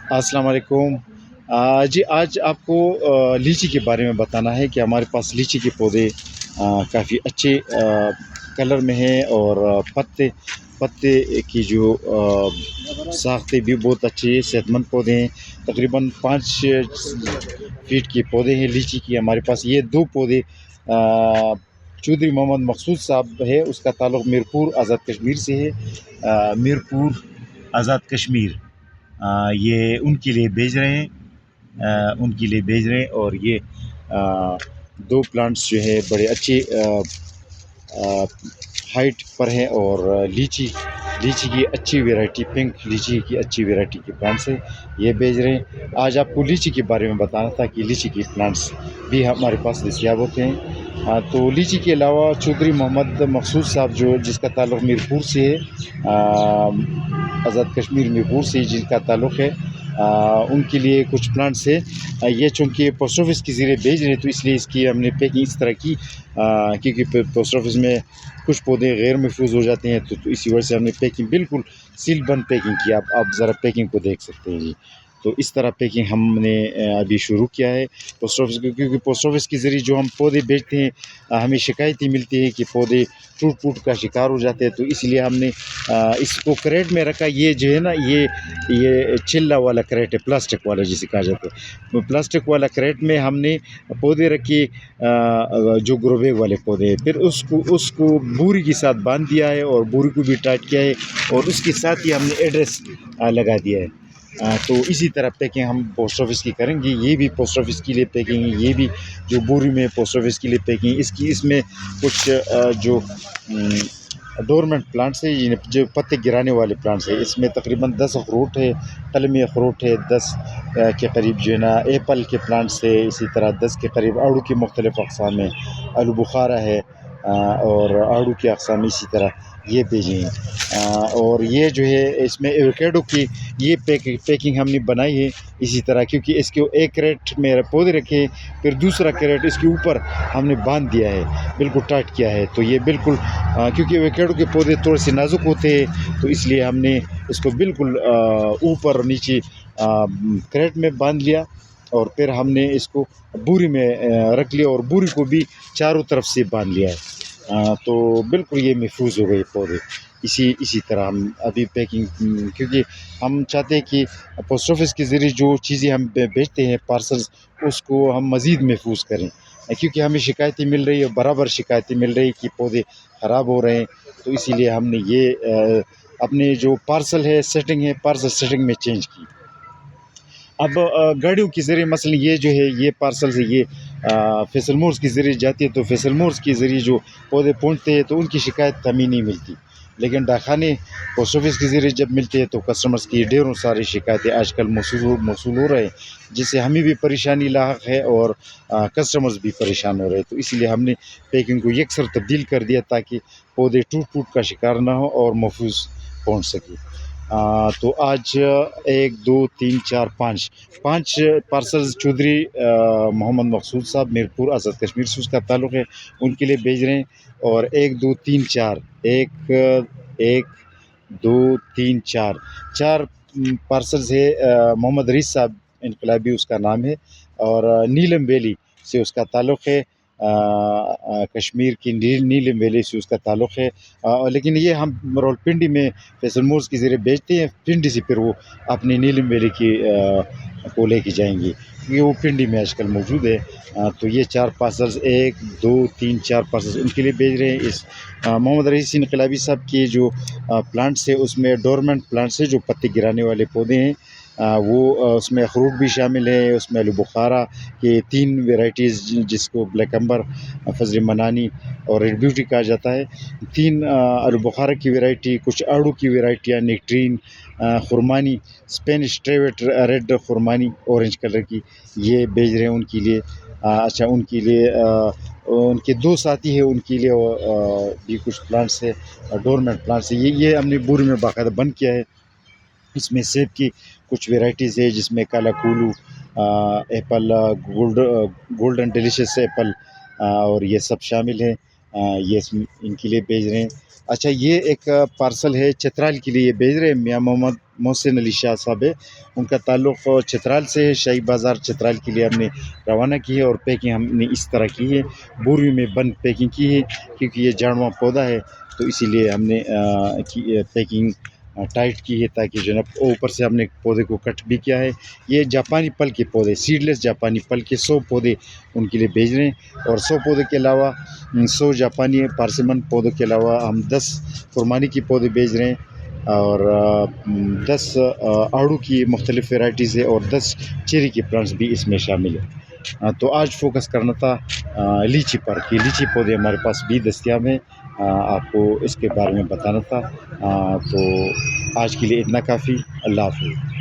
السلام علیکم۔ جی آج آپ کو لیچی کے بارے میں بتانا ہے کہ ہمارے پاس لیچی کے پودے کافی اچھے کلر میں ہیں، اور پتے کی جو ساختیں بھی بہت اچھی ہے، صحت مند پودے ہیں۔ تقریباً 5 فیٹ کے پودے ہیں لیچی کی ہمارے پاس۔ یہ 2 پودے چودھری محمد مقصود صاحب ہے، اس کا تعلق میرپور آزاد کشمیر سے ہے۔ میرپور آزاد کشمیر یہ ان کے لیے بھیج رہے ہیں، اور یہ 2 پلانٹس جو ہے بڑے اچھے ہائٹ پر ہیں، اور لیچی کی اچھی ویرائٹی، پنک لیچی کی اچھی ویرائٹی کے پلانٹس ہیں، یہ بھیج رہے ہیں۔ آج آپ کو لیچی کے بارے میں بتانا تھا کہ لیچی کے پلانٹس بھی ہمارے پاس دستیاب ہوتے ہیں۔ تو لیچی کے علاوہ چودھری محمد مقصود صاحب جس کا تعلق میرپور سے ہے، آزاد کشمیر میرپور سے جن کا تعلق ہے، ان کے لیے کچھ پلانٹس ہے۔ یہ چونکہ پوسٹ آفس کے ذریعے بھیج رہے ہیں، تو اس لیے اس کی ہم نے پیکنگ اس طرح کی، کیونکہ پوسٹ آفس میں کچھ پودے غیر محفوظ ہو جاتے ہیں، تو اسی وجہ سے ہم نے پیکنگ بالکل سیل بند پیکنگ کی۔ آپ ذرا پیکنگ کو دیکھ سکتے ہیں جی۔ تو اس طرح پیکنگ ہم نے ابھی شروع کیا ہے پوسٹ آفس کو، کیونکہ پوسٹ آفس کے ذریعے جو ہم پودے بیچتے ہیں، ہمیں شکایتیں ملتی ہے کہ پودے ٹوٹ کا شکار ہو جاتے ہیں، تو اس لیے ہم نے اس کو کریٹ میں رکھا۔ یہ جو ہے نا، یہ چلا والا کریٹ ہے، پلاسٹک والا جسے کہا جاتا ہے۔ پلاسٹک والا کریٹ میں ہم نے پودے رکھے، جو گرو بیگ والے پودے ہیں، پھر اس کو بوری کے ساتھ باندھ دیا ہے، اور بوری کو بھی ٹائٹ کیا ہے، اور اس کے ساتھ ہی ہم نے ایڈریس لگا دیا ہے۔ تو اسی طرح پیکنگ ہم پوسٹ آفس کی کریں گے۔ یہ بھی پوسٹ آفس کے لیے پیکنگ ہے، یہ بھی جو بوری میں پوسٹ آفس کے لیے پیکنگ، اس میں کچھ جو ڈورمنٹ پلانٹس ہیں، جو پتے گرانے والے پلانٹس ہیں، اس میں تقریباً 10 اخروٹ ہے، قلمی اخروٹ ہے، 10 کے قریب جو ہے نا ایپل کے پلانٹس ہے، اسی طرح 10 کے قریب آڑو کی مختلف اقسام ہیں، آلو بخارا ہے، اور آڑو کی اقسام اسی طرح یہ بھیجے ہیں۔ اور یہ جو ہے اس میں ایوکیڈو کی یہ پیکنگ ہم نے بنائی ہے اسی طرح، کیونکہ اس کے ایک کریٹ میں پودے رکھے، پھر دوسرا کریٹ اس کے اوپر ہم نے باندھ دیا ہے، بالکل ٹائٹ کیا ہے۔ تو یہ بالکل کیونکہ ایوکیڈو کے پودے تھوڑے سے نازک ہوتے ہیں، تو اس لیے ہم نے اس کو بالکل اوپر نیچے کریٹ میں باندھ لیا، اور پھر ہم نے اس کو بوری میں رکھ لیا، اور بوری کو بھی چاروں طرف سے باندھ لیا ہے۔ تو بالکل یہ محفوظ ہو گئے پودے۔ اسی طرح ہم ابھی پیکنگ، کیونکہ ہم چاہتے ہیں کہ پوسٹ آفس کے ذریعے جو چیزیں ہم بیچتے ہیں پارسلز، اس کو ہم مزید محفوظ کریں، کیونکہ ہمیں شکایتیں مل رہی ہے، برابر شکایتیں مل رہی کہ پودے خراب ہو رہے ہیں۔ تو اسی لیے ہم نے یہ اپنے جو پارسل ہے سیٹنگ ہے، پارسل سیٹنگ میں چینج کی۔ اب گاڑیوں کے ذریعے مثلا یہ جو ہے یہ پارسلز ہے، یہ فیصل مورز کے ذریعے جاتی ہے، تو فیصل مورز کے ذریعے جو پودے پہنچتے ہیں تو ان کی شکایت ہمیں نہیں ملتی، لیکن ڈاکخانے پوسٹ آفس کے ذریعے جب ملتے ہیں تو کسٹمرز کی ڈھیروں ساری شکایتیں آج کل موصول ہو رہے ہیں، جس سے ہمیں بھی پریشانی لاحق ہے، اور کسٹمرز بھی پریشان ہو رہے ہیں۔ تو اس لیے ہم نے پیکنگ کو یکسر تبدیل کر دیا، تاکہ پودے ٹوٹ کا شکار نہ ہو اور محفوظ پہنچ سکے۔ تو آج 1 2 3 4 5 پارسلز چودھری محمد مقصود صاحب میرپور آزاد کشمیر سے اس کا تعلق ہے، ان کے لیے بھیج رہے ہیں۔ اور 1 2 3 4 1 2 3 4 پارسلز ہے۔ محمد رئیس صاحب انقلابی اس کا نام ہے، اور نیلم ویلی سے اس کا تعلق ہے، کشمیر کی نیلم ویلی سے اس کا تعلق ہے۔ لیکن یہ ہم راولپنڈی میں فیصل مورز کے ذریعے بیچتے ہیں، پنڈی سے پھر وہ اپنی نیلم ویلی کی کو لے کے جائیں گے، کیونکہ وہ پنڈی میں آج کل موجود ہے۔ تو یہ 4 پارسلز 1 2 3 4 پارسلز ان کے لیے بھیج رہے ہیں۔ اس محمد رئیس انقلابی صاحب کی جو پلانٹس ہے، اس میں ڈورمنٹ پلانٹس ہے، جو پتے گرانے والے پودے ہیں، وہ اس میں اخروٹ بھی شامل ہے، اس میں آلو بخارا کے 3 ویرائٹیز، جس کو بلیک امبر، فضل منانی اور ریڈ بیوٹی کہا جاتا ہے، 3 آلو بخارا کی ویرائٹی، کچھ آڑو کی ویرائٹیاں، نیکٹرین، خرمانی، اسپینش ٹریوٹ ریڈ خرمانی اورنج کلر کی، یہ بھیج رہے ہیں ان کے لیے۔ اچھا، ان کے لیے ان کے 2 ساتھی ہیں، ان کے لیے بھی کچھ پلانٹس ہے، ڈورمنٹ پلانٹس ہے، یہ ہم نے بوری میں باقاعدہ بند کیا ہے۔ اس میں سیب کی کچھ ویرائٹیز ہے، جس میں کالا کولو، ایپل گولڈن ڈیلیشیس ایپل، اور یہ سب شامل ہیں۔ یہ ان کے لیے بھیج رہے ہیں. اچھا یہ ایک پارسل ہے چترال کے لیے بھیج رہے ہیں. میاں محمد محسن علی شاہ صاحب ہے, ان کا تعلق چترال سے ہے. شاہی بازار چترال کے لیے ہم نے روانہ کی ہے اور پیکنگ ہم نے اس طرح کی ہے, بوری میں بند پیکنگ کی ہے کیونکہ یہ جاڑواں پودا ہے تو اسی لیے ہم نے پیکنگ ٹائٹ کی ہے تاکہ جناب اوپر سے ہم نے پودے کو کٹ بھی کیا ہے. یہ جاپانی پل کے پودے, سیڈ لیس جاپانی پل کے 100 پودے ان کے لیے بھیج رہے ہیں, اور 100 پودے کے علاوہ 100 جاپانی پارسمن پودوں کے علاوہ ہم 10 خرمانی کی پودے بھیج رہے ہیں, اور 10 آڑو کی مختلف ویرائٹیز ہے, اور 10 چیری کے پلانٹس بھی اس میں شامل ہیں. تو آج فوکس کرنا تھا لیچی پر کہ لیچی پودے ہمارے پاس بھی دستیاب ہیں, آپ کو اس کے بارے میں بتانا تھا. تو آج کے لیے اتنا کافی. اللہ حافظ.